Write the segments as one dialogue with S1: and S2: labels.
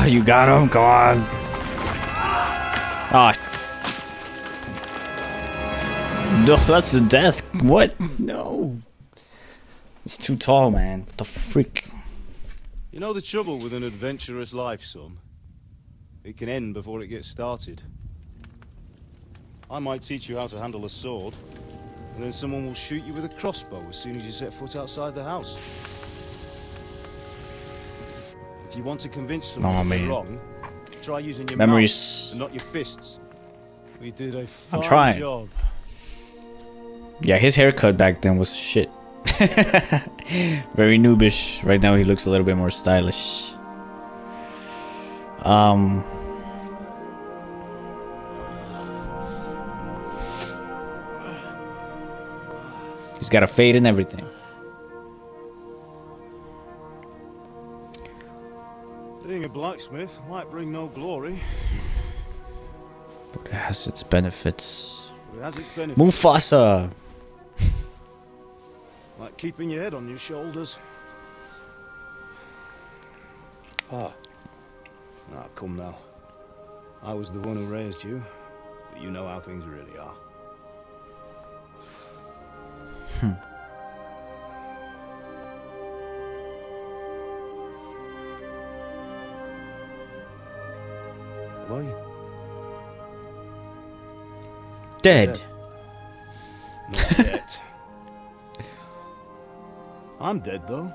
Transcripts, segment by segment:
S1: you got him? Come on. Ah. No, that's the death. What? No. It's too tall, man. What the freak?
S2: You know the trouble with an adventurous life, son? It can end before it gets started. I might teach you how to handle a sword, and then someone will shoot you with a crossbow as soon as you set foot outside the house. If you want to convince someone it's wrong, try using your mouth and not your fists. We did a fine job.
S1: Yeah, his haircut back then was shit. Very noobish. Right now he looks a little bit more stylish. He's got a fade and everything.
S2: Being a blacksmith might bring no glory,
S1: but it has its benefits.
S2: Mufasa!
S1: Mufasa!
S2: Like keeping your head on your shoulders. Ah, come now. I was the one who raised you, but you know how things really are. Are you?
S1: Dead.
S2: Not yet. I'm dead, though.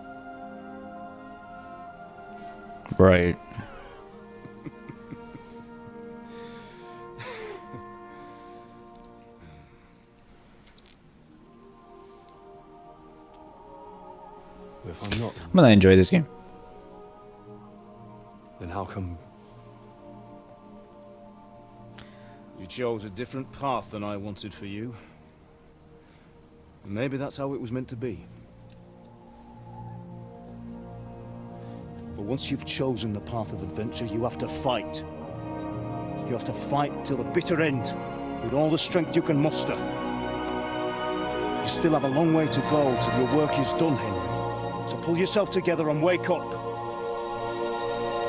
S1: Right.
S2: If I'm not,
S1: I'm gonna enjoy this game.
S2: then how come you chose a different path than I wanted for you? And maybe that's how it was meant to be. But once you've chosen the path of adventure, you have to fight. You have to fight till the bitter end, with all the strength you can muster. You still have a long way to go till your work is done, Henry. So pull yourself together and wake up.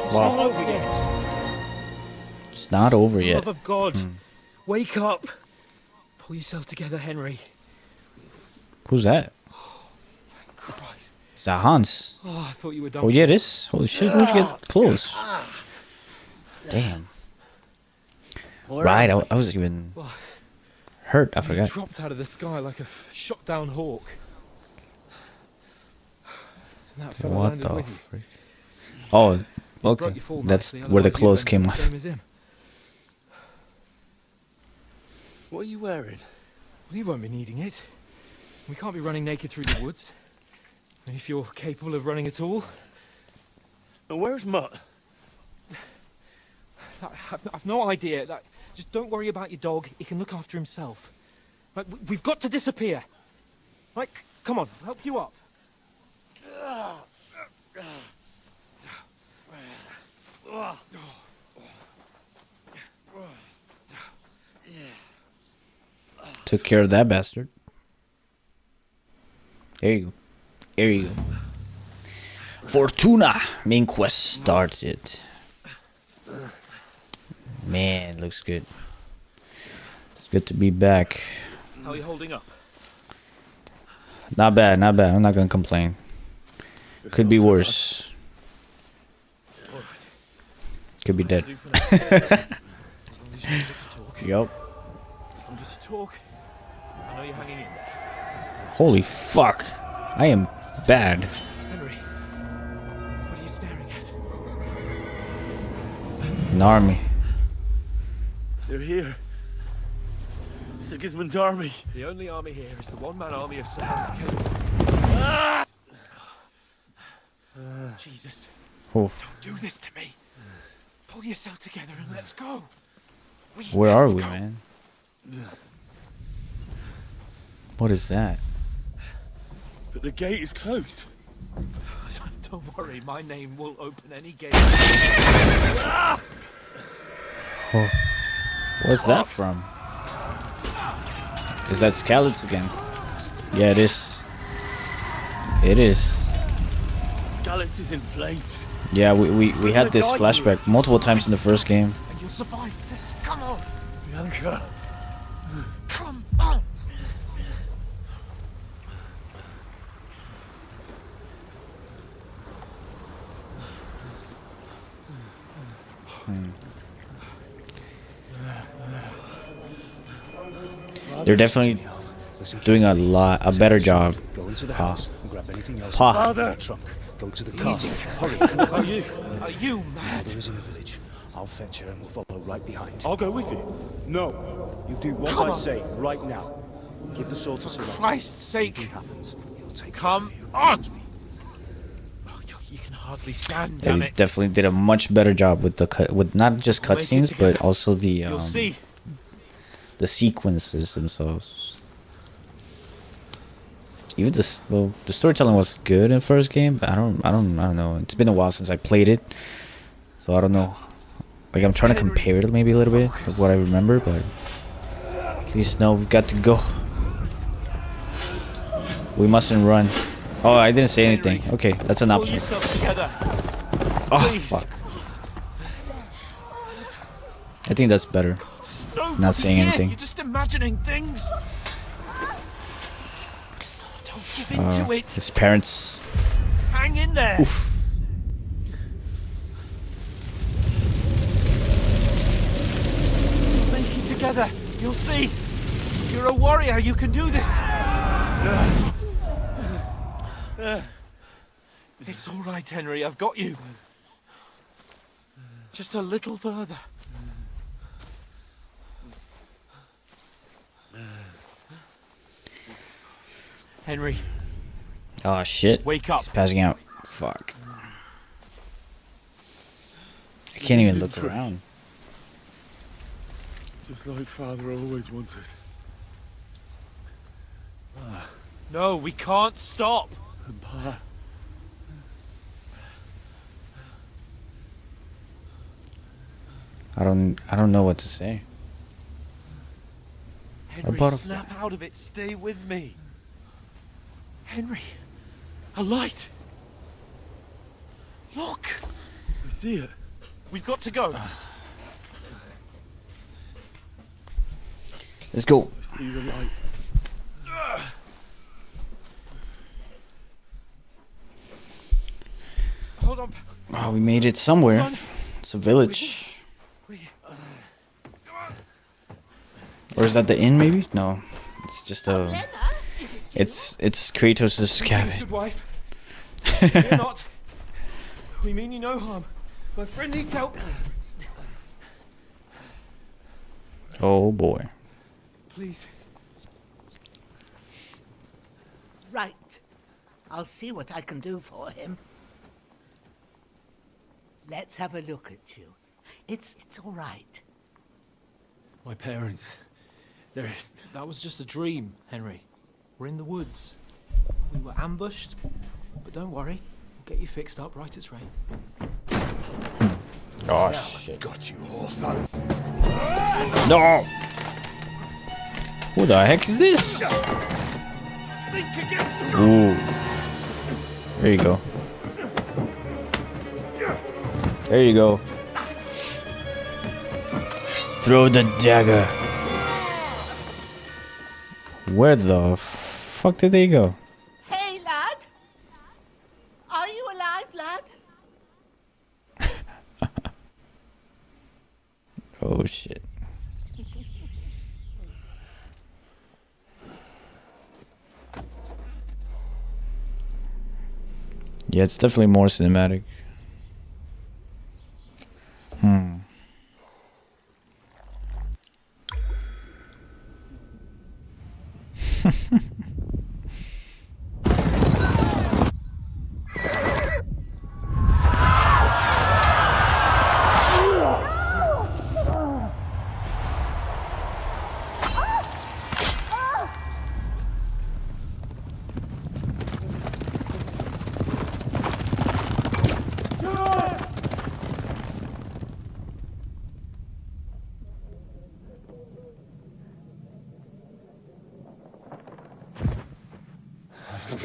S2: It's not over yet.
S1: It's not over yet.
S3: Love of God, wake up. Pull yourself together, Henry.
S1: Who's that?
S3: Christ.
S1: Is that Hans?
S3: Oh, I thought you were done.
S1: Oh yeah, it is. Holy shit, where'd you get close? Damn. Right, I was even hurt. I forgot.
S3: Dropped out of the sky like a shot down hawk. And that fella
S1: What
S3: landed
S1: the
S3: with you.
S1: freak? Oh,
S3: You broke
S1: okay.
S3: your fall
S1: That's
S3: nicely,
S1: where the
S3: otherwise
S1: clothes
S3: you'd
S1: came
S3: end
S1: off.
S3: the same as him.
S4: What are you wearing?
S3: Well, you won't be needing it. We can't be running naked through the woods. If you're capable of running at all.
S4: And where's Mutt?
S3: I've no idea. Just don't worry about your dog. He can look after himself. Like, we've got to disappear. Like, come on, I'll help you up.
S1: Took care of that bastard. There you go. There you go. Fortuna! Main quest started. Man, looks good. It's good to be back.
S3: How are you holding up?
S1: Not bad, not bad. I'm not gonna complain. Could be worse. Could be dead. Yup.
S3: As long as you talk, I know you're hanging in there.
S1: Holy fuck. I am bad.
S3: Henry, what are you staring at?
S1: An army.
S4: They're here. Sigismund's army.
S3: The only army here is the one-man army of Sir Hans Kennedy. Jesus.
S1: Oof.
S3: Don't do this to me. Pull yourself together and let's go.
S1: Where are we, man? What is that?
S4: But the gate is closed.
S3: Don't worry, my name will open any gate.
S1: Oh. What's that from? Is that Skalitz again? Yeah, it is. It is.
S4: Skalitz is in flames.
S1: Yeah, we had this flashback multiple times in the first game.
S3: And you'll survive this. Come on.
S4: Bianca.
S3: Come on.
S1: They're definitely doing a better job.
S2: Go into the house and grab anything else
S1: Pa.
S2: in
S4: Father.
S2: the trunk. Go to the castle. Hurry.
S3: Are you mad?
S2: Mother is in the village. I'll fetch her and we'll follow right behind.
S5: I'll go with you.
S2: No. You do what
S3: Come
S2: I
S3: on.
S2: say right now. Give the sword to Sir Otto.
S3: Christ's sake.
S2: If anything happens, he'll take
S3: Come
S2: care of you.
S3: on.
S2: Trust me.
S3: Oh, you can hardly stand,
S1: They
S3: damn it.
S1: definitely did a much better job with with not just
S3: We'll make it
S1: cutscenes, but
S3: together.
S1: also
S3: You'll see.
S1: the sequences themselves. Even the storytelling was good in the first game, but I don't know. It's been a while since I played it, so I don't know. Like I'm trying to compare it maybe a little bit with what I remember, but at least now we've got to go. We mustn't run. Oh, I didn't say anything. Okay, that's an
S3: Pull
S1: option.
S3: yourself together.
S1: Oh
S3: please.
S1: fuck. I think that's better.
S3: Nobody
S1: Not saying
S3: here.
S1: anything.
S3: You're just imagining things. Don't give in to it.
S1: His parents.
S3: Hang in there.
S1: Oof.
S3: Make it together. You'll see. You're a warrior. You can do this. It's all right, Henry. I've got you. Just a little further. Henry,
S1: Oh shit.
S3: wake up.
S1: He's passing out. Fuck. I can't even look around.
S4: Just like Father always wanted.
S3: No, we can't stop.
S4: And Pa.
S1: I don't know what to say.
S3: Henry,
S1: About a-
S3: snap out of it. Stay with me. Henry, a light. Look,
S4: I see it.
S3: we've got to go.
S1: Let's go.
S4: I see the light.
S3: Hold on.
S1: Oh, we made it somewhere.
S3: Come on.
S1: It's a village.
S3: We-
S1: Or is that the inn maybe? No. It's just a it's Kratos'
S3: Good
S1: cabin.
S3: wife. Fear not. We mean you no harm. My friend needs help.
S1: Oh boy.
S3: Please.
S6: Right. I'll see what I can do for him. Let's have a look at you. It's all right.
S3: My parents. That was just a dream, Henry. We're in the woods. We were ambushed, but don't worry. We'll get you fixed up right as rain.
S1: Oh shit.
S4: Got you, horse.
S1: No. Who the heck is this?
S3: Think against
S1: Ooh. There you go. There you go. Throw the dagger. Where the fuck did they go?
S6: Hey, lad. Are you alive, lad?
S1: Oh shit. Yeah, it's definitely more cinematic.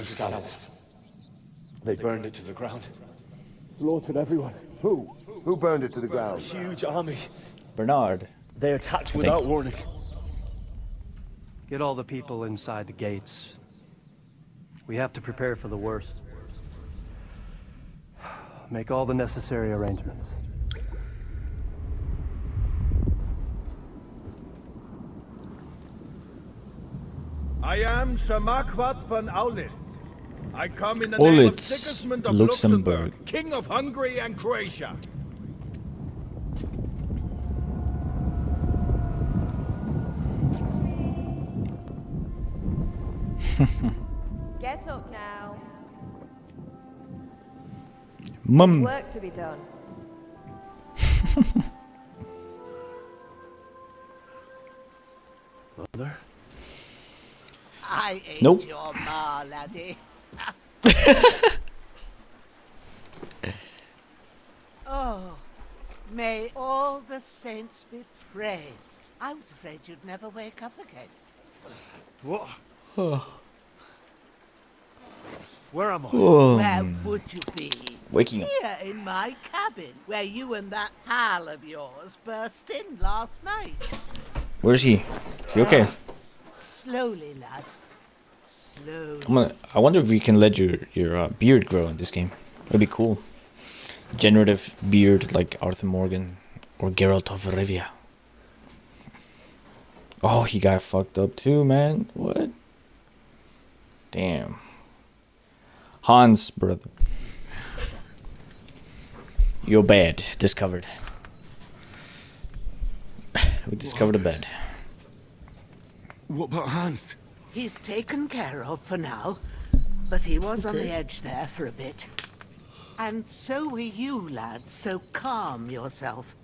S2: Scallops. They burned it to the ground.
S4: slaughtered everyone.
S5: Who? Who burned it to the ground?
S4: Huge army.
S1: Bernard.
S4: They attacked
S1: think.
S4: without warning.
S7: Get all the people inside the gates. We have to prepare for the worst. Make all the necessary arrangements.
S5: I am Sir Marquardt von Aulitz. I come in the name of
S1: Aulitz,
S5: Sigismund of
S1: Luxembourg.
S5: Luxembourg, King of Hungary and Croatia.
S8: Get up now.
S1: Mum.
S8: Work to be done.
S4: Mother?
S6: I ain't
S1: Nope.
S6: your ma, laddie. Oh, may all the saints be praised. I was afraid you'd never wake up again.
S4: What? Where am I?
S6: Where would you be?
S1: Waking up.
S6: Here in my cabin, where you and that pal of yours burst in last night.
S1: Where's he? You okay?
S6: Slowly, lad. Slowly.
S1: I wonder if we can let your beard grow in this game. That'd be cool. Generative beard like Arthur Morgan or Geralt of Rivia. Oh, he got fucked up too, man. What? Damn. Hans, brother. Your bed discovered. We discovered a bed.
S4: What about Hans?
S6: He's taken care of for now, but he was on the edge there for a bit. And so were you, lad, so calm yourself.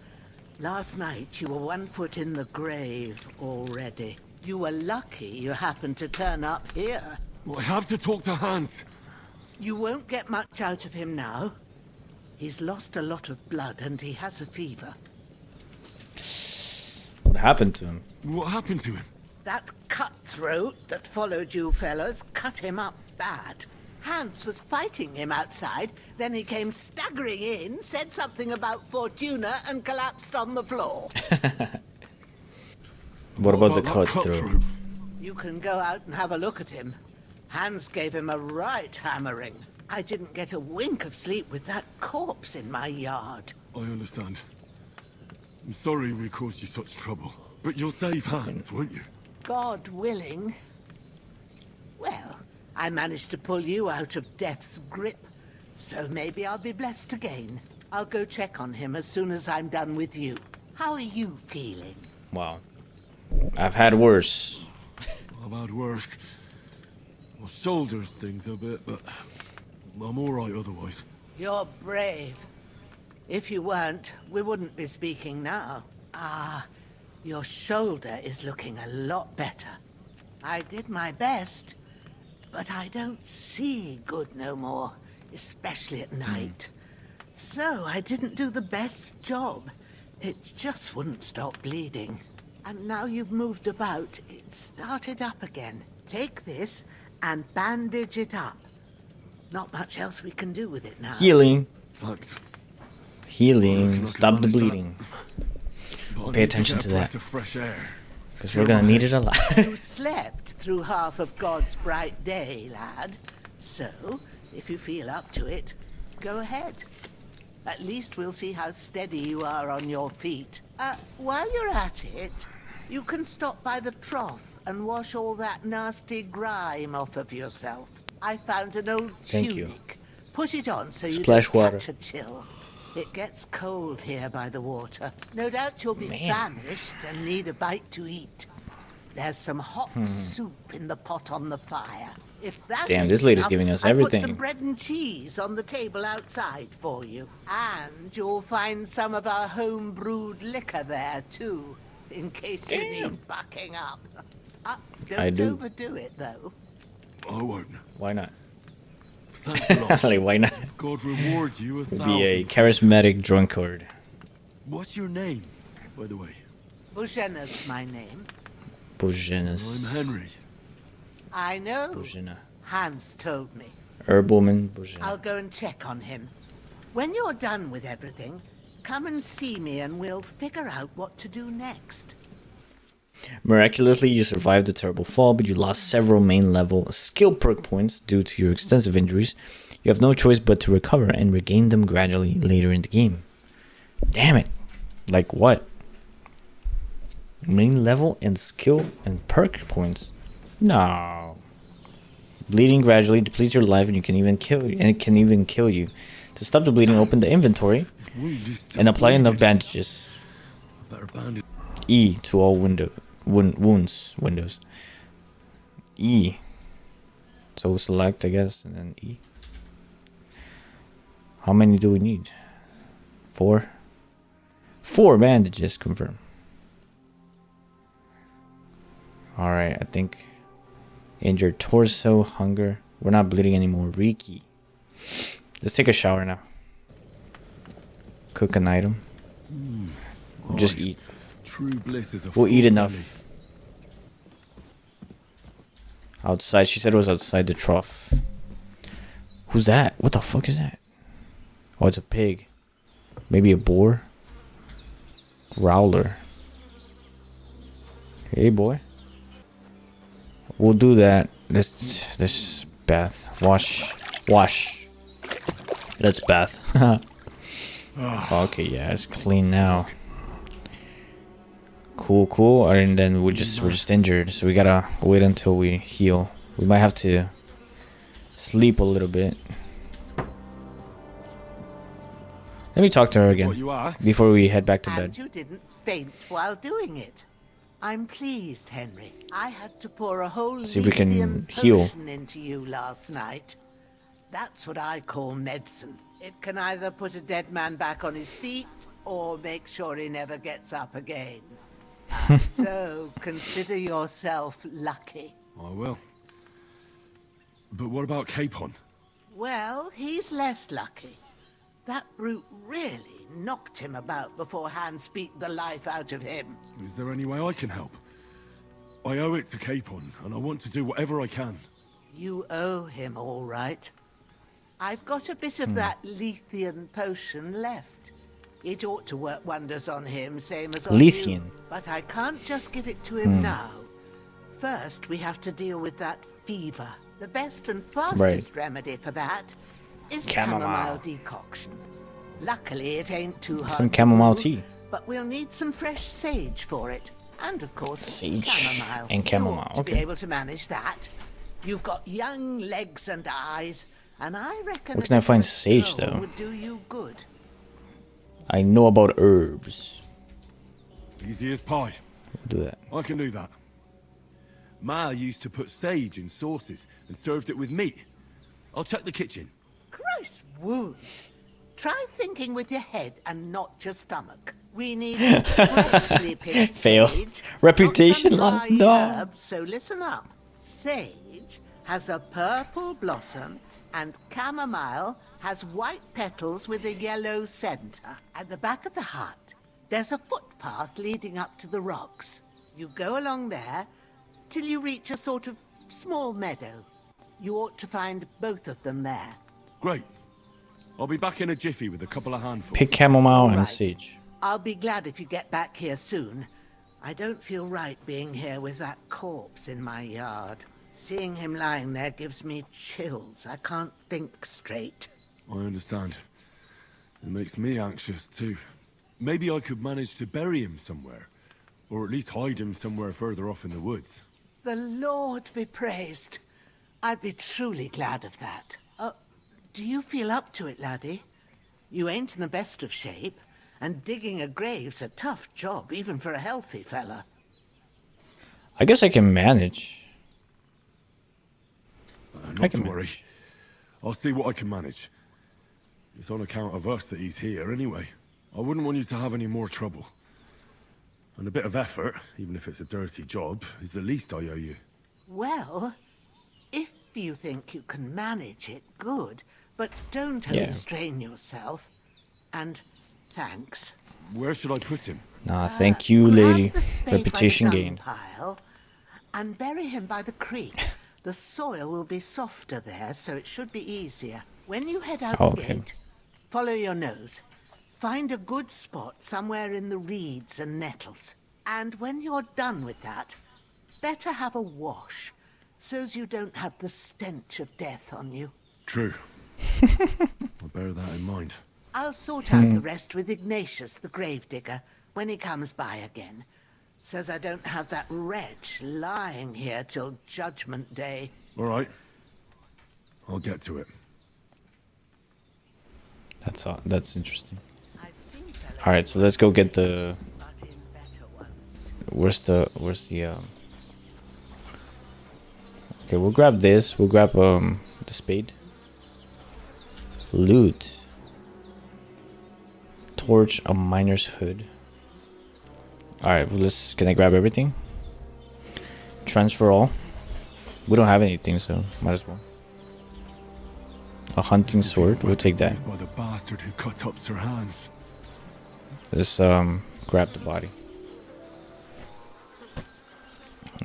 S6: Last night you were 1 foot in the grave already. You were lucky you happened to turn up here.
S4: Well, I have to talk to Hans.
S6: You won't get much out of him now. He's lost a lot of blood and he has a fever.
S1: What happened to him?
S4: What happened to him?
S6: That cutthroat that followed you fellas cut him up bad. Hans was fighting him outside, then he came staggering in, said something about Fortuna and collapsed on the floor.
S1: What about the
S4: that
S1: cutthroat?
S6: You can go out and have a look at him. Hans gave him a right hammering. I didn't get a wink of sleep with that corpse in my yard.
S4: I understand. I'm sorry we caused you such trouble. But you'll save Hans, won't you?
S6: God willing. Well, I managed to pull you out of death's grip, so maybe I'll be blessed again. I'll go check on him as soon as I'm done with you. How are you feeling?
S1: Wow. I've had worse.
S4: I've had worse. My shoulders stings a bit, but I'm alright otherwise.
S6: You're brave. If you weren't, we wouldn't be speaking now. Ah, your shoulder is looking a lot better. I did my best, but I don't see good no more, especially at night. So I didn't do the best job. It just wouldn't stop bleeding. And now you've moved about, it started up again. Take this and bandage it up. Not much else we can do with it now.
S1: Healing.
S4: Thanks.
S1: Healing. Stop the bleeding.
S4: But I
S1: Pay
S4: need
S1: attention
S4: get
S1: to
S4: a
S1: that.
S4: breath of fresh air.
S1: Because we're gonna need it a lot.
S6: You slept through half of God's bright day, lad. So, if you feel up to it, go ahead. At least we'll see how steady you are on your feet. While you're at it, you can stop by the trough and wash all that nasty grime off of yourself. I found an old
S1: Thank
S6: tunic.
S1: you.
S6: Put it on so you
S1: Splash
S6: don't
S1: water.
S6: catch a chill. It gets cold here by the water. No doubt you'll be
S1: Man.
S6: famished and need a bite to eat. There's some hot soup in the pot on the fire. If that
S1: Damn,
S6: ain't
S1: this lady's
S6: enough,
S1: giving us
S6: I
S1: everything.
S6: put some bread and cheese on the table outside for you. And you'll find some of our home-brewed liquor there, too, in case you need bucking up. Don't
S1: I do.
S6: overdo it, though.
S4: I won't.
S1: Why not?
S4: Thanks a lot.
S1: Like, why not?
S4: God reward you a
S1: Be a
S4: thousand.
S1: charismatic drunkard.
S4: What's your name, by the way?
S6: Bushena's my name.
S4: I'm
S1: Boženas.
S4: Henry.
S6: I know.
S1: Božena.
S6: Hans told me.
S1: Herbwoman.
S6: I'll
S1: Božena.
S6: go and check on him. When you're done with everything, come and see me and we'll figure out what to do next.
S1: Miraculously, you survived the terrible fall, but you lost several main level skill perk points due to your extensive injuries. You have no choice but to recover and regain them gradually later in the game. Damn it. Like what? Main level and skill and perk points? No. Bleeding gradually depletes your life and you can even kill you, and it can even kill you. To stop the bleeding, open the inventory and apply enough bandages. E to all wounds windows. E. So select, I guess, and then E. How many do we need? 4. 4 bandages, confirm. Alright, I think injured torso, hunger. We're not bleeding anymore. Reiki. Let's take a shower now. Cook an item. Just eat.
S4: True bliss is a
S1: We'll eat
S4: full
S1: enough.
S4: belly.
S1: Outside, she said it was outside the trough. Who's that? What the fuck is that? Oh, it's a pig. Maybe a boar? Growler. Hey, boy. We'll do that. This bath. Wash. Let's bath. Okay, yeah, it's clean now. Cool. And then we're just injured, so we gotta wait until we heal. We might have to sleep a little bit. Let me talk to her
S4: What
S1: again
S4: you asked?
S1: before we head back to
S6: And
S1: bed.
S6: you didn't faint while doing it. I'm pleased, Henry. I had to pour a whole
S1: See if we can
S6: lithium
S1: heal.
S6: potion into you last night. That's what I call medicine. It can either put a dead man back on his feet or make sure he never gets up again. So consider yourself lucky.
S4: I will. But what about Capon?
S6: Well, he's less lucky. That brute really knocked him about before Hans beat the life out of him.
S4: Is there any way I can help? I owe it to Capon, and I want to do whatever I can.
S6: You owe him all right. I've got a bit of that lithium potion left. It ought to work wonders on him, same as on
S1: Lithium?
S6: you. But I can't just give it to him now. First, we have to deal with that fever. The best and fastest remedy for that is chamomile decoction. Luckily, it ain't too hard
S1: Some
S6: to
S1: chamomile
S6: brew,
S1: tea.
S6: but we'll need some fresh sage for it. And of course,
S1: Sage
S6: chamomile.
S1: and
S6: You
S1: chamomile,
S6: ought to be
S1: okay.
S6: able to manage that. You've got young legs and eyes, and I reckon
S1: Where
S6: a
S1: can I
S6: bit of
S1: find
S6: a
S1: sage,
S6: stroll
S1: though?
S6: would do you good.
S1: I know about herbs.
S4: Easy as pie.
S1: We'll do that.
S4: I can do that. Ma used to put sage in sauces and served it with meat. I'll check the kitchen.
S6: Christ wounds. Try thinking with your head and not your stomach. We need freshly picked
S1: Fail.
S6: sage.
S1: Reputation
S6: not
S1: lost.
S6: some
S1: No.
S6: dry herb, so listen up. Sage has a purple blossom and chamomile has white petals with a yellow center. At the back of the hut, there's a footpath leading up to the rocks. You go along there till you reach a sort of small meadow. You ought to find both of them there.
S4: Great. I'll be back in a jiffy with a couple of handfuls.
S1: Pick chamomile and
S6: Right.
S1: sage.
S6: I'll be glad if you get back here soon. I don't feel right being here with that corpse in my yard. Seeing him lying there gives me chills. I can't think straight.
S4: I understand. It makes me anxious too. Maybe I could manage to bury him somewhere. Or at least hide him somewhere further off in the woods.
S6: The Lord be praised. I'd be truly glad of that. Do you feel up to it, laddie? You ain't in the best of shape, and digging a grave's a tough job, even for a healthy fella.
S1: I guess I can manage. I
S4: Not
S1: can
S4: to worry.
S1: manage.
S4: I'll see what I can manage. It's on account of us that he's here anyway. I wouldn't want you to have any more trouble. And a bit of effort, even if it's a dirty job, is the least I owe you.
S6: Well, if you think you can manage it, good. But don't
S1: Yeah.
S6: overstrain yourself. And thanks.
S4: Where should I put him?
S1: Nah, thank you,
S6: Grab
S1: lady.
S6: the spade by
S1: Reputation
S6: the dung
S1: gained.
S6: pile and bury him by the creek. The soil will be softer there, so it should be easier. When you head out
S1: Oh,
S6: the
S1: okay.
S6: gate, follow your nose. Find a good spot somewhere in the reeds and nettles. And when you're done with that, better have a wash, so's you don't have the stench of death on you.
S4: True. I'll bear that in mind.
S6: I'll sort out the rest with Ignatius, the gravedigger, when he comes by again, so's I don't have that wretch lying here till Judgment Day.
S4: All right. I'll get to it.
S1: That's interesting.
S6: I've seen fellas
S1: All right, so let's go get the.
S6: but in better ones.
S1: Where's the Okay, we'll grab this. We'll grab the spade. Loot. Torch, a miner's hood. Alright, well, can I grab everything? Transfer all. We don't have anything, so might as well. A hunting sword, we'll take that.
S4: Used by the bastard who cut up Sir Hans.
S1: Let's grab the body.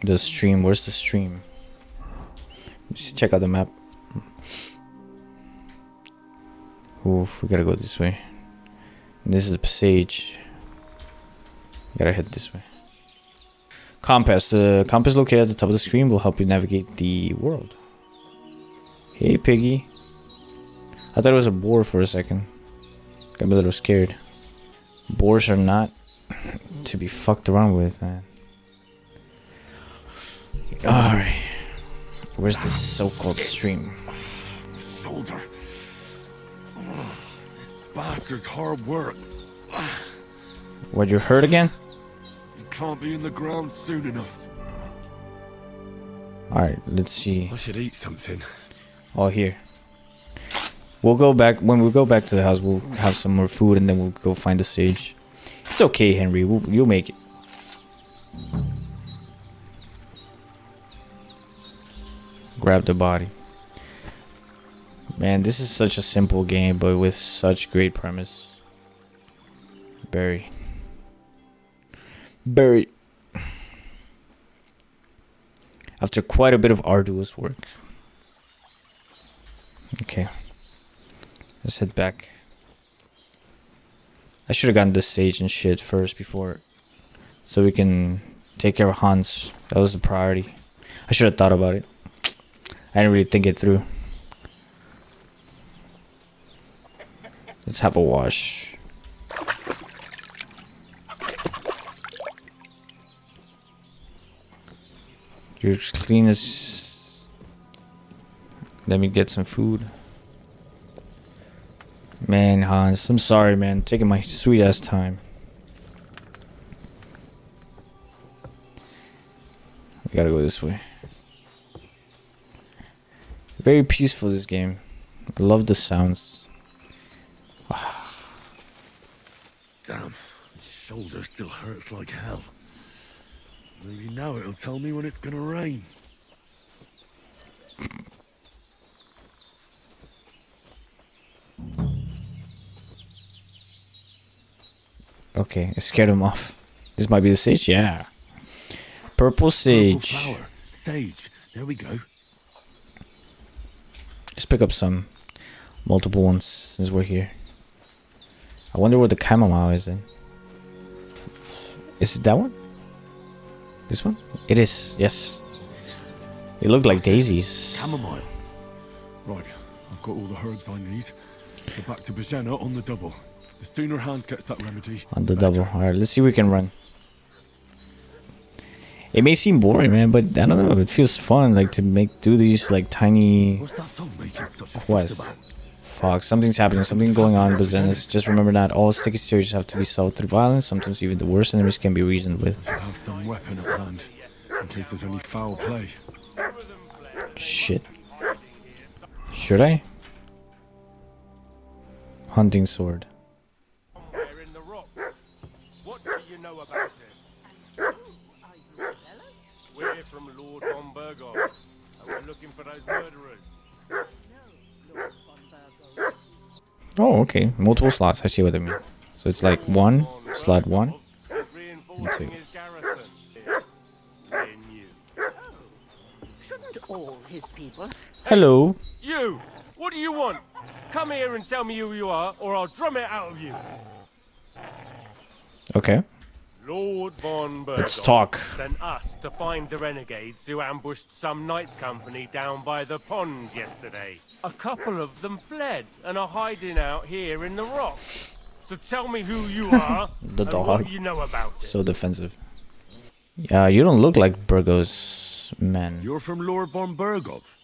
S1: The stream, where's the stream? Just check out the map. Oof, we gotta go this way. This is the passage. Gotta head this way. Compass. The compass located at the top of the screen will help you navigate the world. Hey, piggy. I thought it was a boar for a second. Got me a little scared. Boars are not to be fucked around with, man. Alright. Where's this so-called stream?
S4: Shoulder. This bastard's hard work.
S1: What, you hurt again?
S4: He can't be in the ground soon enough.
S1: Alright, let's see.
S4: I should eat something.
S1: Oh, here. We'll go back. When we go back to the house, we'll have some more food and then we'll go find the sage. It's okay, Henry. You'll make it. Grab the body. Man, this is such a simple game, but with such great premise. Bury. After quite a bit of arduous work. Okay. Let's head back. I should have gotten this sage and shit first before. So we can take care of Hans. That was the priority. I should have thought about it. I didn't really think it through. Let's have a wash. You're as clean as... Let me get some food. Man, Hans, I'm sorry, man. Taking my sweet ass time. We gotta go this way. Very peaceful, this game. I love the sounds.
S4: Damn, his shoulder still hurts like hell. Maybe now it'll tell me when it's gonna rain.
S1: Okay, I scared him off. This might be the sage, yeah. Purple sage.
S4: Purple flower. Sage. There we go.
S1: Let's pick up some multiple ones since we're here. I wonder what the chamomile is then. Is it that one? This one? It is, yes. They look like daisies.
S4: Chamomile. Right, I've got all the herbs I need. So back to Bajena on the double. The sooner Hans gets that remedy,
S1: On the double. Alright, let's see if we can run. It may seem boring, man, but I don't know. It feels fun, like to do these like tiny
S4: What's that dog making such a fuss
S1: quests.
S4: about?
S1: Fuck, something's happening, something going on, but then it's just remember that all sticky situations have to be solved through violence. Sometimes even the worst enemies can be reasoned with.
S4: I should have some weapon at hand, in case there's any foul play.
S1: Shit. Should I? Hunting sword.
S5: Somewhere in the rock. What do you know about it? We're from Lord von Burgos, and we're looking for those murderers.
S1: Oh, okay. Multiple slots. I see what I mean. So it's like one, slot one.
S5: He's reinforcing
S1: Into-
S5: his garrison. Near you.
S6: Shouldn't all his people?
S1: Hello.
S5: You! What do you want? Come here and tell me who you are, or I'll drum it out of you.
S1: Okay.
S5: Lord von
S1: Let's
S5: Berghoff
S1: talk.
S5: sent us to find the renegades who ambushed some knights' company down by the pond yesterday. A couple of them fled and are hiding out here in the rocks. So tell me who you are
S1: The
S5: and
S1: dog.
S5: what you know about it.
S1: So defensive. Yeah, you don't look like Burgos, man.
S4: You're from Lord von Berghoff.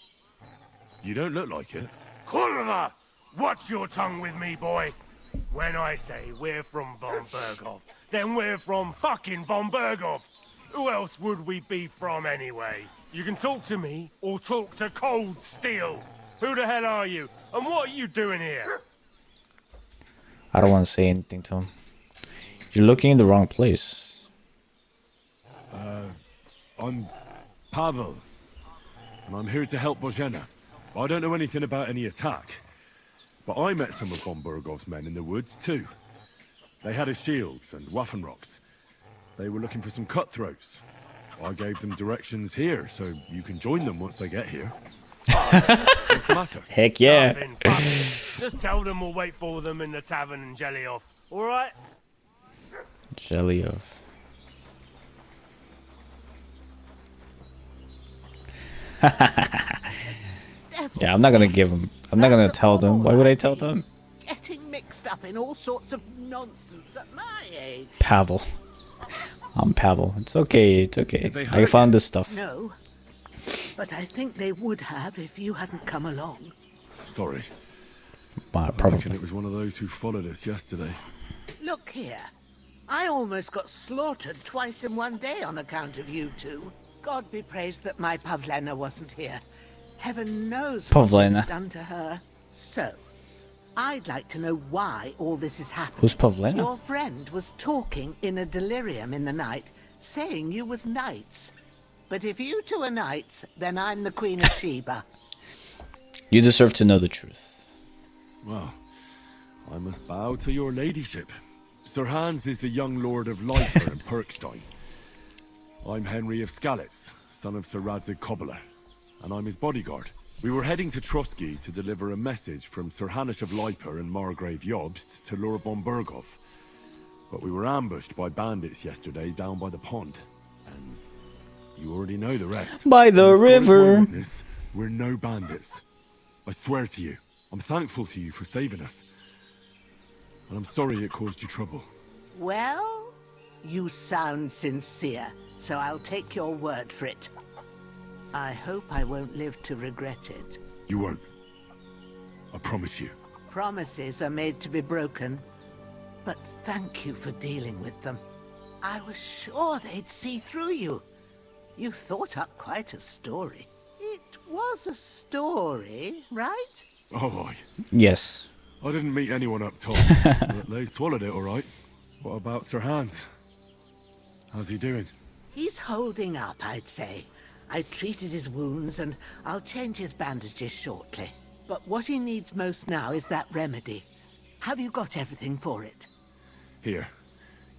S4: You don't look like it.
S5: Kulva! Watch your tongue with me, boy. When I say we're from von Berghoff, then we're from fucking von Berghoff. Who else would we be from anyway? You can talk to me or talk to cold steel. Who the hell are you? And what are you doing here?
S1: I don't want to say anything to him. You're looking in the wrong place.
S4: I'm Pavel, and I'm here to help Bozhena. I don't know anything about any attack, but I met some of von Bergoff's men in the woods too. They had his shields and Waffenrocks. They were looking for some cutthroats. I gave them directions here, so you can join them once they get here. What's the matter?
S1: Heck yeah.
S5: Nothing, fuck it. Just tell them we'll wait for them in the tavern in Jelioff. All right?
S1: Jelioff. Yeah, I'm not gonna give him. I'm not gonna tell them. Why would I tell them?
S6: Getting mixed up in all sorts of nonsense at my age.
S1: Pavel. I'm Pavel. It's okay. It's okay.
S4: They
S1: I
S4: hurt
S1: found this stuff.
S6: No, but I think they would have if you hadn't come along.
S4: Sorry.
S1: My
S4: I reckon
S1: probably.
S4: it was one of those who followed us yesterday.
S6: Look here. I almost got slaughtered twice in one day on account of you two. God be praised that my Pavlena wasn't here. Heaven knows what
S1: Pavlena.
S6: you've done to her. So, I'd like to know why all this is happening.
S1: Who's Pavlena?
S6: Your friend was talking in a delirium in the night, saying you was knights. But if you two are knights, then I'm the Queen of Sheba.
S1: You deserve to know the truth.
S4: Well, I must bow to your ladyship. Sir Hans is the young lord of Leiter and Perkstein. I'm Henry of Skalitz, son of Sir Radzig Kobyla, and I'm his bodyguard. We were heading to Trotsky to deliver a message from Sir Hanish of Leiper and Margrave Jobst to Lord von Berghoff. But we were ambushed by bandits yesterday down by the pond. And you already know the rest.
S1: By the
S4: And as God is my
S1: river.
S4: witness, we're no bandits. I swear to you, I'm thankful to you for saving us. And I'm sorry it caused you trouble.
S6: Well, you sound sincere, so I'll take your word for it. I hope I won't live to regret it.
S4: You won't. I promise you.
S6: Promises are made to be broken, but thank you for dealing with them. I was sure they'd see through you. You thought up quite a story. It was a story, right?
S4: Oh,
S1: Yes.
S4: I didn't meet anyone up top, but they swallowed it all right. What about Sir Hans? How's he doing?
S6: He's holding up, I'd say. I treated his wounds and I'll change his bandages shortly. But what he needs most now is that remedy. Have you got everything for it?
S4: Here.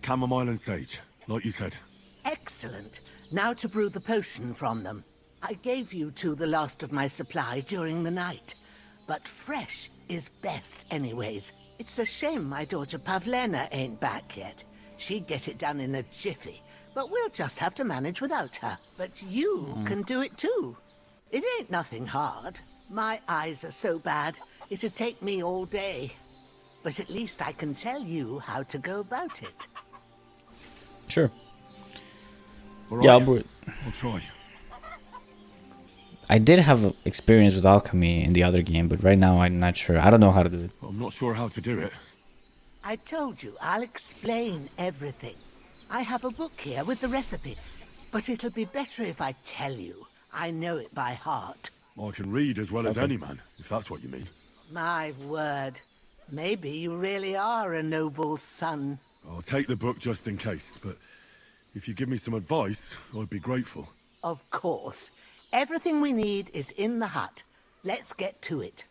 S4: Chamomile and sage, like you said.
S6: Excellent. Now to brew the potion from them. I gave you two the last of my supply during the night. But fresh is best anyways. It's a shame my daughter Pavlena ain't back yet. She'd get it done in a jiffy. But we'll just have to manage without her. But you can do it too. It ain't nothing hard. My eyes are so bad, it'd take me all day. But at least I can tell you how to go about it.
S1: Sure.
S4: All
S1: Yeah,
S4: right,
S1: but
S4: I'll try.
S1: I did have experience with alchemy in the other game, but right now I'm not sure. I don't know how to do it.
S4: I'm not sure how to do it.
S6: I told you, I'll explain everything. I have a book here with the recipe, but it'll be better if I tell you. I know it by heart.
S4: I can read as well as any man, if that's what you mean.
S6: My word. Maybe you really are a noble son.
S4: I'll take the book just in case, but if you give me some advice, I'd be grateful.
S6: Of course. Everything we need is in the hut. Let's get to it.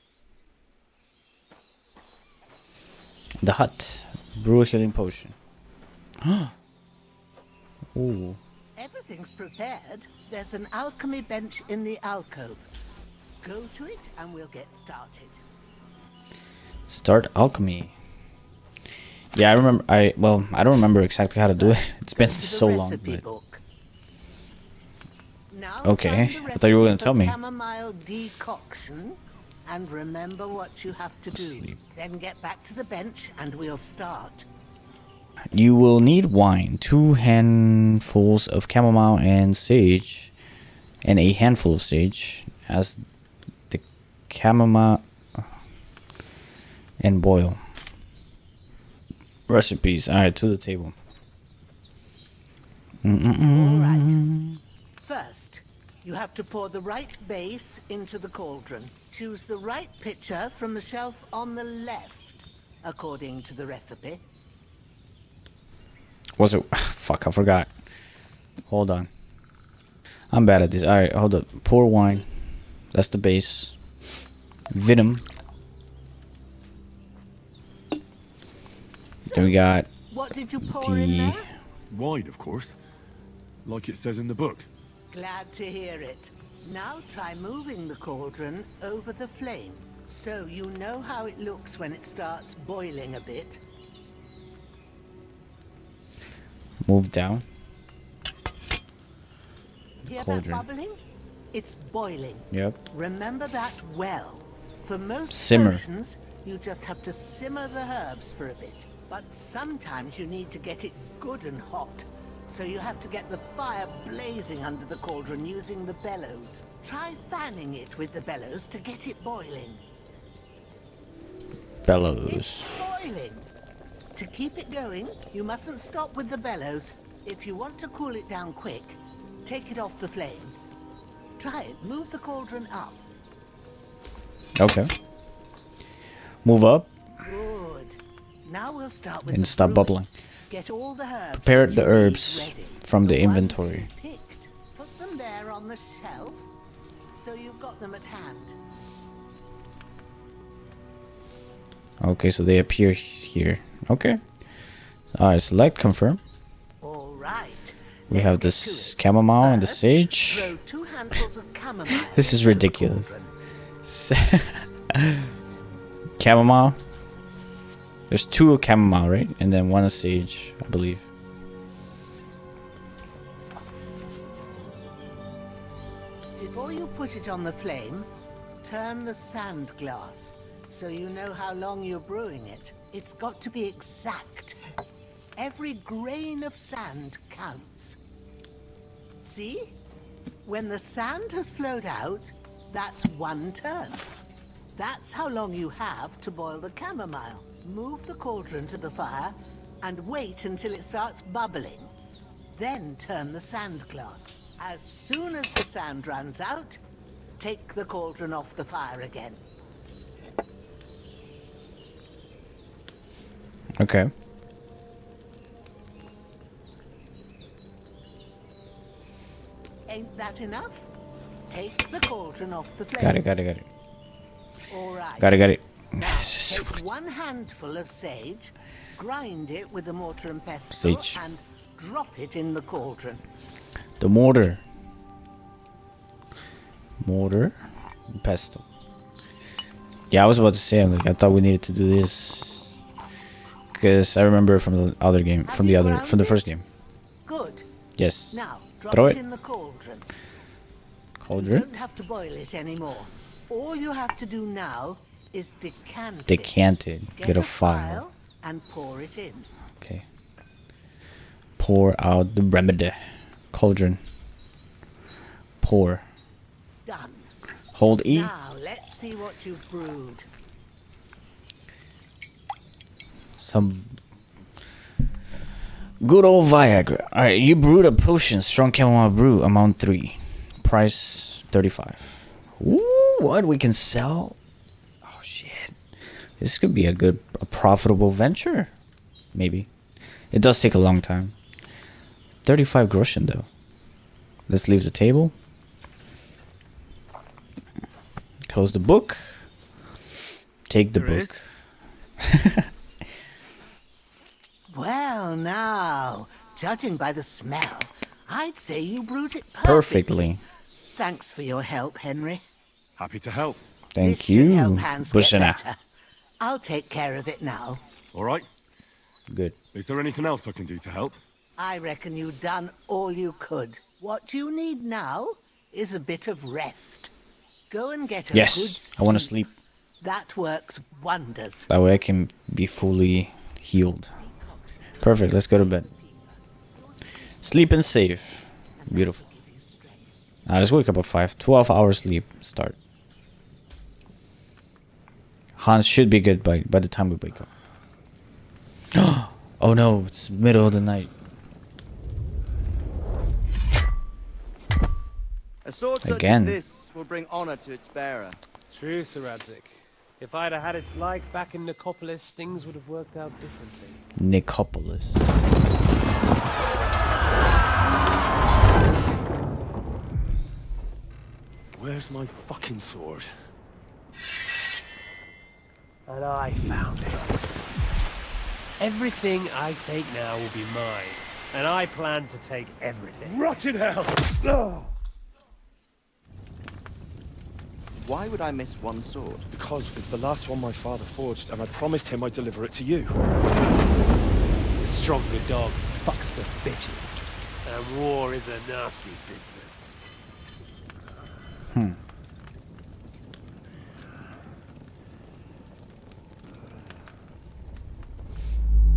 S1: The hut. Brew a healing potion. Ooh.
S6: Everything's prepared. There's an alchemy bench in the alcove. Go to it and we'll get started.
S1: Start alchemy. Yeah, I remember. I don't remember exactly how to do it. It's been
S6: To the
S1: so long.
S6: recipe
S1: But
S6: book. Now
S1: Okay,
S6: find the
S1: I thought you were gonna
S6: recipe
S1: tell
S6: for
S1: me.
S6: chamomile decoction, and remember what you have to do.
S1: Sleep.
S6: Then get back to the bench, and we'll start.
S1: you will need wine, 2 handfuls of chamomile and sage, and a handful of sage, as the chamomile, and boil. Recipes. All right, to the table.
S6: All right. First, you have to pour the right base into the cauldron. Choose the right pitcher from the shelf on the left, according to the recipe.
S1: Was it? Fuck, I forgot. Hold on. I'm bad at this. All right, hold up. Pour wine. That's the base. Venom. Then we got
S6: What did you pour in there?
S4: Wine, of course. Like it says in the book.
S6: Glad to hear it. Now try moving the cauldron over the flame, so you know how it looks when it starts boiling a bit.
S1: move down.
S6: Hear that
S1: Cauldron.
S6: bubbling? It's boiling.
S1: Yep.
S6: Remember that well. For most
S1: Simmer.
S6: potions, you just have to simmer the herbs for a bit. But sometimes you need to get it good and hot. So you have to get the fire blazing under the cauldron using the bellows. Try fanning it with the bellows to get it boiling.
S1: Bellows.
S6: It's boiling. To keep it going, you mustn't stop with the bellows. If you want to cool it down quick, take it off the flames. Try it. Move the cauldron up.
S1: Okay. Move up
S6: Good. Now we'll start with
S1: and
S6: the
S1: stop
S6: brewing.
S1: bubbling.
S6: Get all the herbs.
S1: Prepare
S6: that
S1: the
S6: you need
S1: herbs
S6: ready.
S1: from the
S6: ones
S1: inventory.
S6: you picked. Put them there on the shelf, so you've got them at hand.
S1: Okay, so they appear here. Okay. Alright, select confirm.
S6: All right.
S1: We
S6: let's
S1: have
S6: get
S1: this
S6: to it.
S1: chamomile and the
S6: First,
S1: sage.
S6: Throw 2 handfuls of chamomile.
S1: This is
S6: into the
S1: ridiculous.
S6: cauldron.
S1: Chamomile. There's 2 of chamomile, right? And then 1 of sage, I believe.
S6: Before you put it on the flame, turn the sand glass so you know how long you're brewing it. It's got to be exact. Every grain of sand counts. See? When the sand has flowed out, that's 1 turn. That's how long you have to boil the chamomile. Move the cauldron to the fire and wait until it starts bubbling. Then turn the sand glass. As soon as the sand runs out, take the cauldron off the fire again.
S1: Okay.
S6: Ain't that enough? Take the cauldron off the flames.
S1: Got it.
S6: All right.
S1: Got it.
S6: Now,
S1: This is
S6: take 1 handful of sage, grind it with a mortar and pestle,
S1: Sage.
S6: and drop it in the cauldron.
S1: The mortar. Mortar. And pestle. Yeah, I was about to say, like, I thought we needed to do this. Because I remember from the other game,
S6: Have
S1: from
S6: you
S1: the
S6: ground
S1: first
S6: it?
S1: game.
S6: Good.
S1: Yes.
S6: Now, drop
S1: Throw
S6: it
S1: it.
S6: in the cauldron. You
S1: Cauldron.
S6: don't have to boil it anymore. All you have to do now is decant it.
S1: Decanted. Get a file.
S6: and pour it in.
S1: Okay. Pour out the remedy. Cauldron. Pour.
S6: Done.
S1: Hold E.
S6: Now, let's see what you've brewed.
S1: Some good old Viagra. Alright, you brewed a potion. Strong chamomile brew. Amount 3. Price 35. Ooh, what? We can sell? Oh, shit. This could be a profitable venture. Maybe. It does take a long time. 35 groschen, though. Let's leave the table. Close the book. Take the
S4: There
S1: book.
S6: Well, now, judging by the smell, I'd say you brewed it
S1: Perfectly.
S6: Thanks for your help, Henry.
S4: Happy to help.
S1: Thank
S6: This should
S1: you,
S6: help hands get
S1: Bushina.
S6: better. I'll take care of it now.
S4: All right?
S1: Good.
S4: Is there anything else I can do to help?
S6: I reckon you've done all you could. What you need now is a bit of rest. Go and get a good
S1: Yes, I want to sleep.
S6: That works wonders.
S1: That way I can be fully healed. Perfect, let's go to bed. Sleep and save. Beautiful. Now let's wake up at 5. 12 hours sleep. Start. Hans should be good by the time we wake up. Oh no, it's middle of the night.
S9: A sword such
S1: Again.
S9: as this will bring honor to its bearer.
S3: True, Sir Radzik. If I'd have had it like back in Nicopolis, things would have worked out differently.
S1: Nicopolis.
S4: Where's my fucking sword?
S3: And I found it. Everything I take now will be mine. And I plan to take everything.
S4: Rotten hell!
S9: Why would I miss one sword?
S10: Because it's the last one my father forged, and I promised him I'd deliver it to you.
S3: The stronger dog fucks the bitches. And war is a nasty business.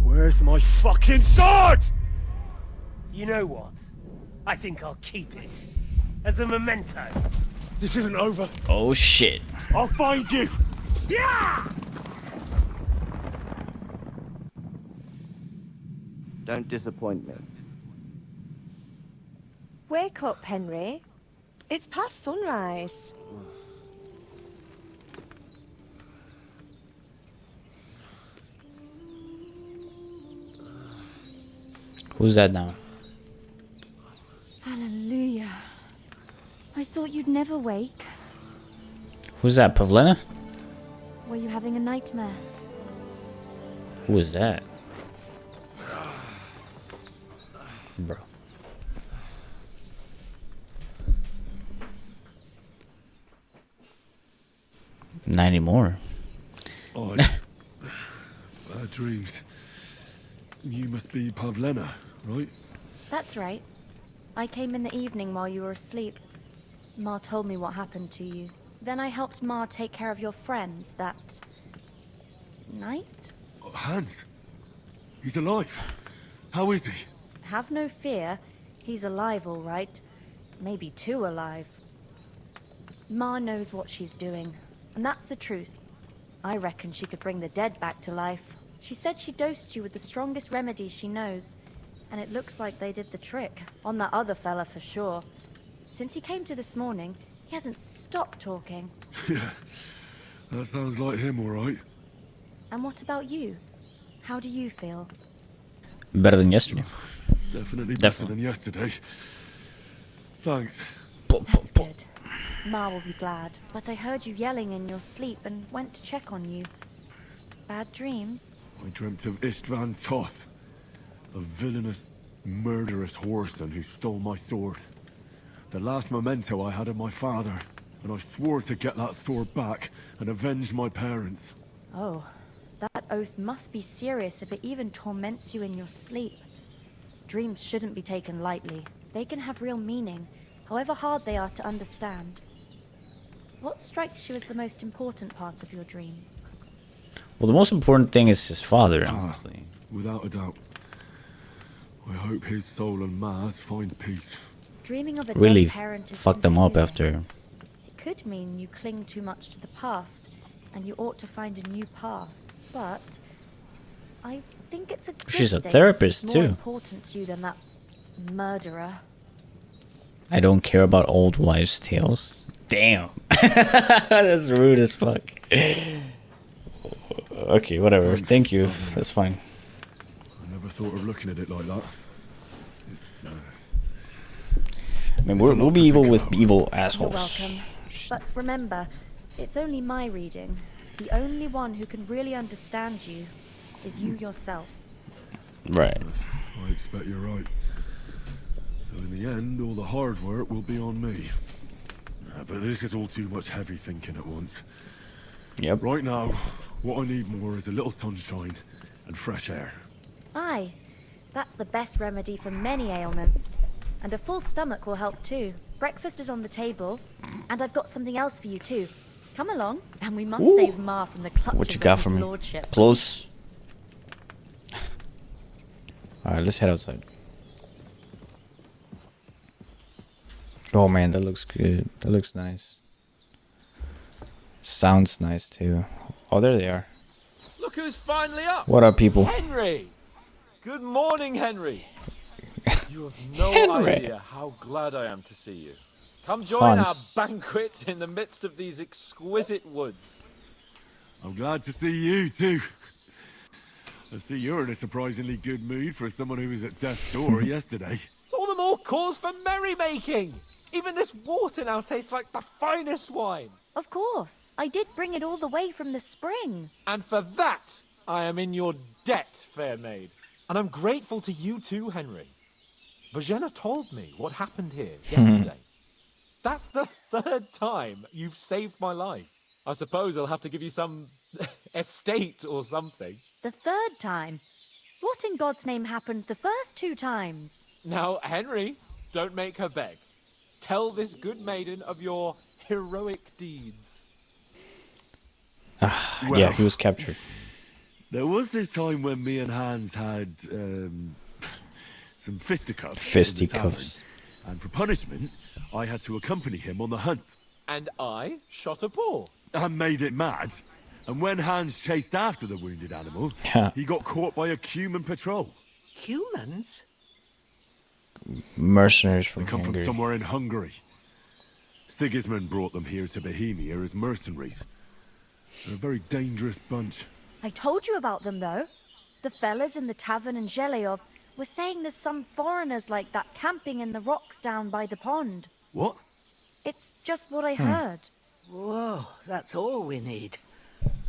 S4: Where's my fucking sword?
S3: You know what? I think I'll keep it. As a memento.
S4: This isn't over.
S1: Oh shit.
S4: I'll find you.
S3: Yeah!
S9: Don't disappoint me.
S8: Wake up, Henry. It's past sunrise.
S1: Who's that now?
S11: Hallelujah. I thought you'd never wake.
S1: Who's that? Pavlena?
S11: Were you having a nightmare?
S1: Who is that? Bro. Not anymore.
S4: Oh, bad dreams. You must be Pavlena, right?
S11: That's right. I came in the evening while you were asleep. Ma told me what happened to you. Then I helped Ma take care of your friend that night?
S4: Oh, Hans. He's alive. How is he?
S11: Have no fear. He's alive, all right. Maybe too alive. Ma knows what she's doing, and that's the truth. I reckon she could bring the dead back to life. She said she dosed you with the strongest remedies she knows, and it looks like they did the trick. On that other fella for sure. Since he came to this morning, he hasn't stopped talking.
S4: Yeah, that sounds like him, all right.
S11: And what about you? How do you feel?
S1: Better than yesterday.
S4: Definitely better
S1: Definitely.
S4: than yesterday. Thanks.
S11: That's good. Ma will be glad. But I heard you yelling in your sleep and went to check on you. Bad dreams?
S4: I dreamt of Istvan Toth, a villainous, murderous whoreson who stole my sword. The last memento I had of my father, and I swore to get that sword back and avenge my parents.
S11: Oh, that oath must be serious if it even torments you in your sleep. Dreams shouldn't be taken lightly. They can have real meaning, however hard they are to understand. What strikes you as the most important part of your dream?
S1: Well, the most important thing is his father, honestly.
S4: Without a doubt. I hope his soul and Ma's find peace.
S11: Dreaming of a
S1: Really
S11: dead parent is
S1: fucked them up
S11: confusing.
S1: after.
S11: It could mean you cling too much to the past, and you ought to find a new path. But I think it's a good
S1: She's a
S11: thing.
S1: therapist,
S11: It's more
S1: too.
S11: important to you than that murderer.
S1: I don't care about old wives' tales. Damn. That's rude as fuck. Okay, whatever. Thank you. That's fine.
S4: I never thought of looking at it like that. It's,
S1: I mean, we'll be evil with evil
S11: You're
S1: assholes.
S11: welcome. But remember, it's only my reading. The only one who can really understand you is you yourself.
S1: Right.
S4: I expect you're right. So in the end, all the hard work will be on me. But this is all too much heavy thinking at once.
S1: Yep.
S4: Right now, What I need more is a little sunshine and fresh air.
S11: Aye, that's the best remedy for many ailments. And a full stomach will help too. Breakfast is on the table, and I've got something else for you too. Come along, and we must save Ma from the clutches
S1: What you got
S11: of
S1: for
S11: his
S1: me?
S11: lordship.
S1: Close. Alright, let's head outside. Oh man, that looks good. That looks nice. Sounds nice too. Oh, there they are.
S3: Look who's finally up!
S1: What up, people?
S3: Henry! Good morning, Henry. You have no
S1: Henry.
S3: idea how glad I am to see you. Come join
S1: Hans.
S3: our banquet in the midst of these exquisite woods.
S4: I'm glad to see you too. I see you're in a surprisingly good mood for someone who was at death's door yesterday.
S3: It's all the more cause for merrymaking. Even this water now tastes like the finest wine.
S11: Of course, I did bring it all the way from the spring.
S3: And for that, I am in your debt, fair maid. And I'm grateful to you too, Henry. Bojena told me what happened here yesterday. That's the third time you've saved my life. I suppose I'll have to give you some estate or something.
S11: The third time? What in God's name happened the first 2 times?
S3: Now, Henry, don't make her beg. Tell this good maiden of your heroic deeds.
S1: Yeah, he was captured.
S4: There was this time when me and Hans had some fisticuffs. in the
S1: Fisticuffs.
S4: tavern, and for punishment, I had to accompany him on the hunt.
S3: And I shot a boar.
S4: I made it mad. And when Hans chased after the wounded animal, he got caught by a human patrol.
S6: Humans?
S1: Mercenaries
S4: They
S1: from
S4: come from
S1: Hungary.
S4: somewhere in Hungary. Sigismund brought them here to Bohemia as mercenaries. They're a very dangerous bunch.
S11: I told you about them, though. The fellas in the tavern in Zheleyov were saying there's some foreigners like that camping in the rocks down by the pond.
S4: What?
S11: It's just what I heard.
S6: Whoa, that's all we need.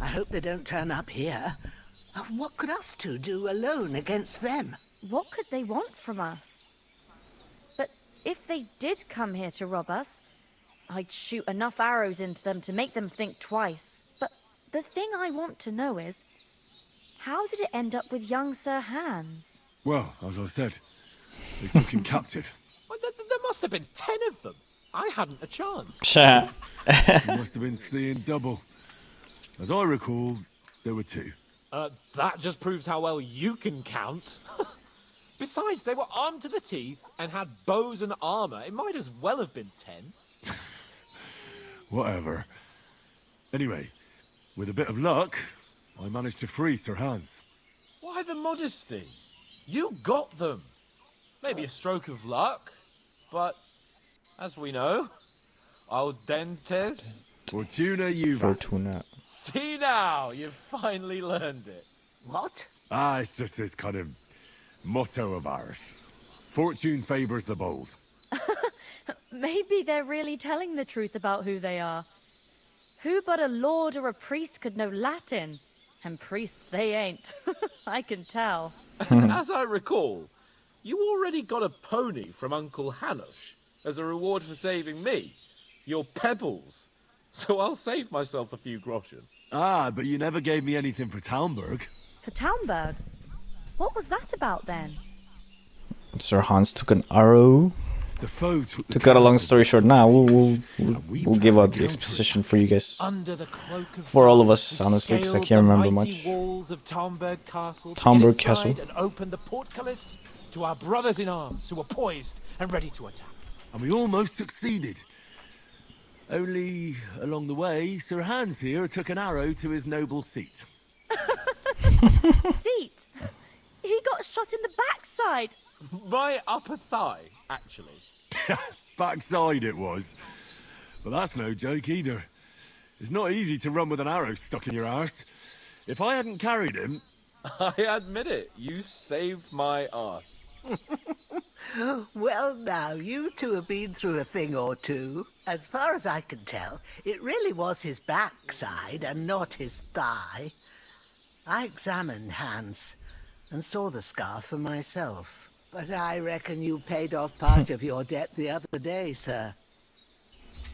S6: I hope they don't turn up here. What could us two do alone against them?
S11: What could they want from us? But if they did come here to rob us, I'd shoot enough arrows into them to make them think twice. But the thing I want to know is, how did it end up with young Sir Hans?
S4: Well, as I said, they took him captive.
S3: Well, there must have been 10 of them. I hadn't a chance.
S4: He must have been seeing double. As I recall, there were 2.
S3: That just proves how well you can count. Besides, they were armed to the teeth and had bows and armor. It might as well have been 10.
S4: Whatever. Anyway, with a bit of luck, I managed to free Sir Hans.
S3: Why the modesty? You got them. Maybe a stroke of luck, but as we know, al dentes.
S4: Fortuna Juva.
S1: Fortuna.
S3: See now, you've finally learned it.
S6: What?
S4: It's just this kind of motto of ours. Fortune favors the bold.
S11: Maybe they're really telling the truth about who they are. Who but a lord or a priest could know Latin? And priests they ain't. I can tell.
S3: As I recall, you already got a pony from Uncle Hanush as a reward for saving me. Your pebbles. So I'll save myself a few groschen.
S4: But you never gave me anything for Talmberg.
S11: For Talmberg? What was that about then?
S1: Sir Hans took an arrow.
S4: The foe took the
S1: To cut a long
S4: castle.
S1: story short, now we'll
S4: we
S1: give out the
S4: counter it.
S1: exposition for you guys.
S3: Under the cloak of
S1: For all of
S3: dark,
S1: us,
S3: we
S1: honestly, 'cause I
S3: scaled
S1: can't
S3: the
S1: remember
S3: mighty
S1: much.
S3: walls of Talmberg Castle to
S1: Talmberg
S3: get inside
S1: Castle.
S3: and open the portcullis to our brothers in arms who were poised and ready to attack.
S4: And we almost succeeded. Only, along the way, Sir Hans here took an arrow to his noble seat.
S11: Seat? He got shot in the backside.
S3: My upper thigh, actually.
S4: Backside it was. But that's no joke either. It's not easy to run with an arrow stuck in your arse. If I hadn't carried him...
S3: I admit it, you saved my arse.
S6: Well, now, you two have been through a thing or two. As far as I can tell, it really was his backside and not his thigh. I examined Hans and saw the scar for myself. But I reckon you paid off part of your debt the other day, sir.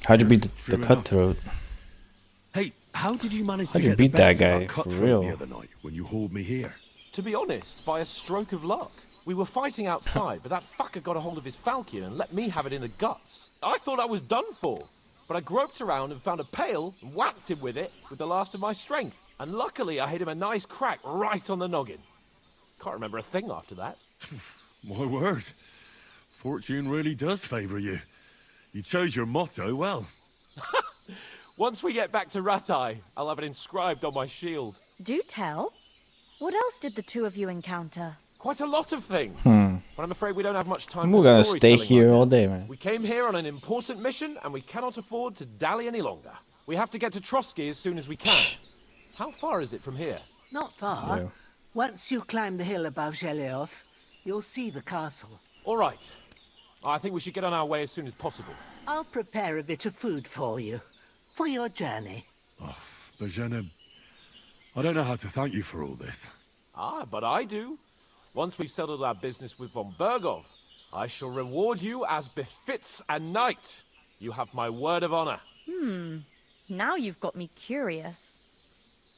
S1: How'd you beat the
S4: True enough.
S1: cutthroat?
S4: Hey, How did you manage
S1: How'd
S4: to
S1: you
S4: get the
S1: beat that
S4: best of
S1: guy,
S4: cut
S1: for
S4: through
S1: real?
S4: the other night when you hauled me here?
S3: To be honest, by a stroke of luck. We were fighting outside, but that fucker got a hold of his falcon and let me have it in the guts. I thought I was done for, but I groped around and found a pail and whacked him with it with the last of my strength. And luckily, I hit him a nice crack right on the noggin. Can't remember a thing after that.
S4: My word. Fortune really does favour you. You chose your motto well.
S3: Once we get back to Ratai, I'll have it inscribed on my shield.
S11: Do tell. What else did the two of you encounter?
S3: Quite a lot of things. But I'm afraid we don't have much time
S1: We're
S3: for
S1: gonna stay
S3: storytelling
S1: here
S3: right
S1: all
S3: now.
S1: day, man.
S3: We came here on an important mission, and we cannot afford to dally any longer. We have to get to Trotsky as soon as we can. How far is it from here?
S6: Not far.
S1: Yeah.
S6: Once you climb the hill above Zheleov, you'll see the castle.
S3: All right. I think we should get on our way as soon as possible.
S6: I'll prepare a bit of food for you, for your journey.
S4: Bajena, I don't know how to thank you for all this.
S3: Ah, but I do. Once we've settled our business with von Bergov, I shall reward you as befits a knight. You have my word of honor.
S11: Now you've got me curious.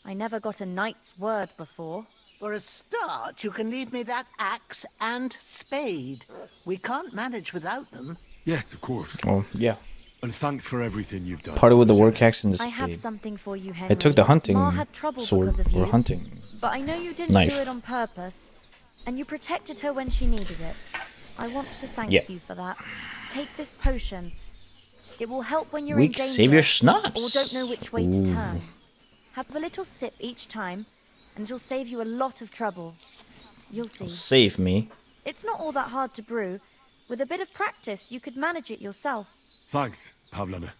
S11: I never got a knight's word before.
S6: For a start, you can leave me that axe and spade. We can't manage without them.
S4: Yes, of course.
S1: Oh, yeah.
S4: And thanks for everything you've done.
S1: Parted with the work axe and the
S11: I have
S1: spade.
S11: something for you, Henry.
S1: I took the hunting
S11: Ma had trouble
S1: sword,
S11: because of
S1: or
S11: you,
S1: hunting.
S11: but I know you didn't
S1: knife.
S11: do it on purpose, and you protected her when she needed it. I want to thank
S1: Yeah.
S11: you for that. Take this potion. It will help when you're
S1: We
S11: in danger
S1: save your schnapps.
S11: or don't know which way to turn. Have a little sip each time, and it'll save you a lot of trouble. You'll see.
S1: Save me.
S11: It's not all that hard to brew. With a bit of practice, you could manage it yourself.
S4: Thanks, Pavlana.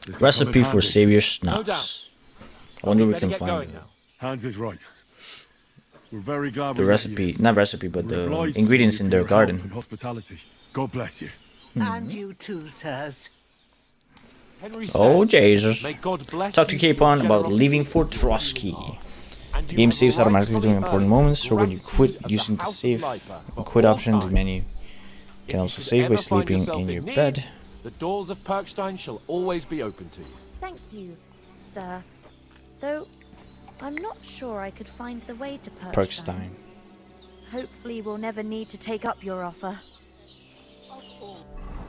S4: This will come
S1: Recipe
S4: in
S1: for
S4: handy.
S1: Savior
S3: No
S1: Schnapps.
S3: doubt.
S1: I wonder if we
S3: Better
S1: can
S3: get
S1: find
S3: going
S1: it.
S3: now.
S4: Hans is right. We're very glad
S1: The
S4: we met you.
S1: recipe, not recipe, but
S4: We're
S1: the
S4: obliged to
S1: ingredients
S4: you
S1: in
S4: for
S1: their
S4: your help
S1: garden.
S4: and hospitality. God bless you.
S6: And you too, sirs.
S3: Henry
S1: Oh,
S3: says,
S1: Jesus.
S3: May God bless
S1: Talk to
S3: you for your
S1: Capon about
S3: generosity
S1: leaving for
S3: wherever you
S1: Trotsky.
S3: are. And
S1: The
S3: you
S1: game
S3: have
S1: saves automatically
S3: rightfully
S1: during important
S3: earned
S1: moments, or when you
S3: gratitude
S1: quit
S3: of the
S1: using the
S3: House of
S1: save
S3: Lipa for
S1: and quit
S3: all
S1: option in the
S3: time.
S1: menu. You
S3: If
S1: can also
S3: should
S1: save by
S3: ever find
S1: sleeping
S3: yourself
S1: in your
S3: need,
S1: bed.
S3: The doors of Perkstein shall always be open to you.
S11: Thank you, sir. Though, I'm not sure I could find the way to Perkstein.
S1: Perkstein.
S11: Hopefully we'll never need to take up your offer.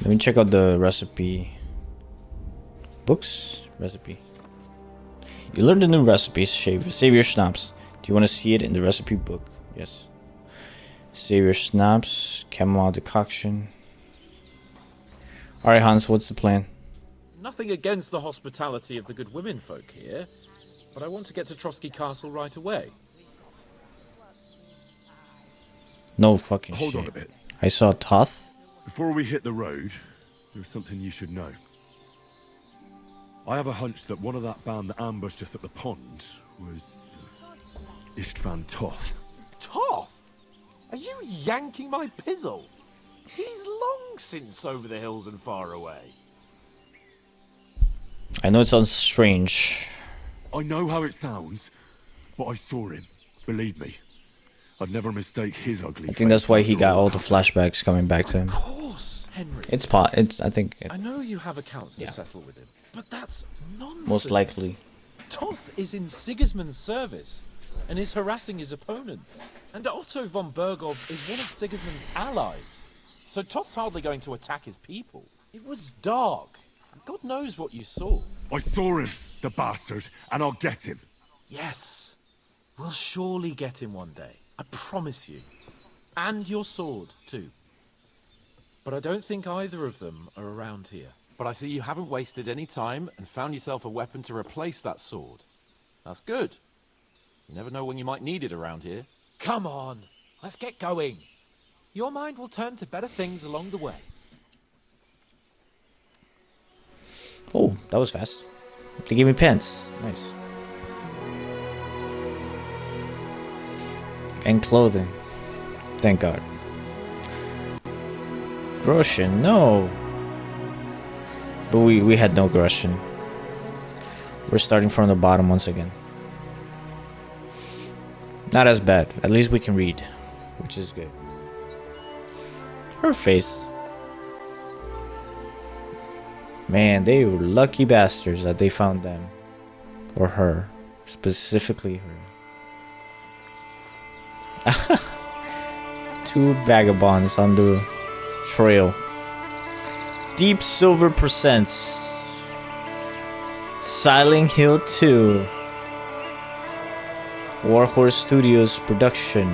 S1: Let me check out the recipe books. Recipe. You learned a new recipe. Save your schnapps. Do you want to see it in the recipe book? Yes. Save your schnapps. Chamomile decoction. Alright, Hans, what's the plan?
S3: Nothing against the hospitality of the good women folk here, but I want to get to Trotsky Castle right away.
S1: No fucking
S4: Hold
S1: shit.
S4: on a bit.
S1: I saw Toth.
S4: Before we hit the road, there's something you should know. I have a hunch that one of that band that ambushed us at the pond was Istvan Toth.
S3: Toth? Are you yanking my pizzle? He's long since over the hills and far away.
S1: I know it sounds strange.
S4: I know how it sounds, but I saw him. Believe me. I'd never mistake his ugly
S1: I think that's why he
S4: face
S1: got
S4: for
S1: all the flashbacks coming back to him.
S3: Of course, Henry.
S1: It's pot. It's. I think.
S3: I know you have accounts to
S1: Yeah.
S3: settle with him, but that's nonsense.
S1: Most likely.
S3: Toth is in Sigismund's service and is harassing his opponents. And Otto von Bergov is one of Sigismund's allies. So Toth's hardly going to attack his people. It was dark. God knows what you saw.
S4: I saw him, the bastard, and I'll get him.
S3: Yes. We'll surely get him one day. I promise you. And your sword, too. But I don't think either of them are around here. But I see you haven't wasted any time and found yourself a weapon to replace that sword. That's good. You never know when you might need it around here. Come on, let's get going. Your mind will turn to better things along the way.
S1: Oh, that was fast. They gave me pants. Nice. And clothing. Thank God. Groshen, no. But we had no Groshen. We're starting from the bottom once again. Not as bad. At least we can read, which is good. Her face. Man, they were lucky bastards that they found them. Or her. Specifically her. Two vagabonds on the trail. Deep Silver presents Silent Hill 2. Warhorse Studios production.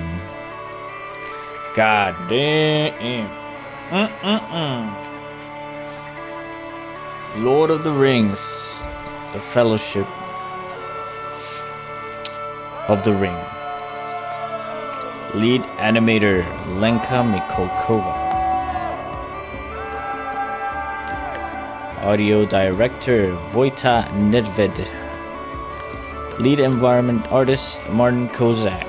S1: God damn. Lord of the Rings. The Fellowship of the Ring. Lead animator Lenka Mikhalkova. Audio director Vojta Nedved. Lead environment artist Martin Kozak.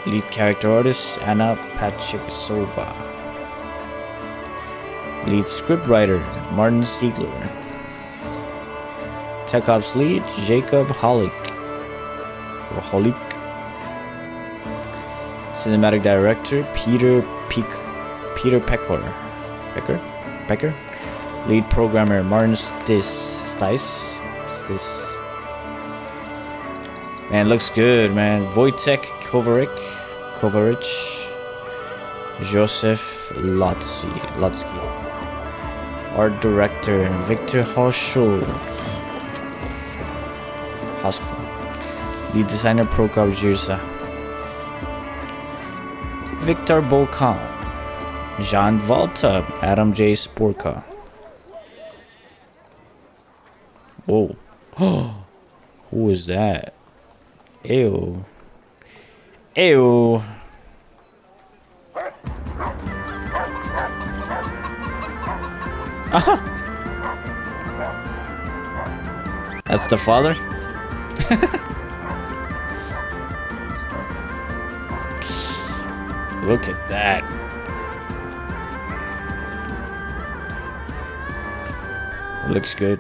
S1: Lead character artist Anna Pachikosova. Lead scriptwriter Martin Stiegler. Tech Ops lead Jacob Holick. Cinematic director Peter Pecker. Lead programmer Martin Stice. Man, looks good, man. Wojtek Kovarich. Joseph Lotsky. Art director Victor Hoschel. Lead designer Prokop Jirsa. Victor Bokan. Jean Volta. Adam J. Sporka. Whoa. Who is that? Ew. Ew. That's the father? Look at that. Looks good.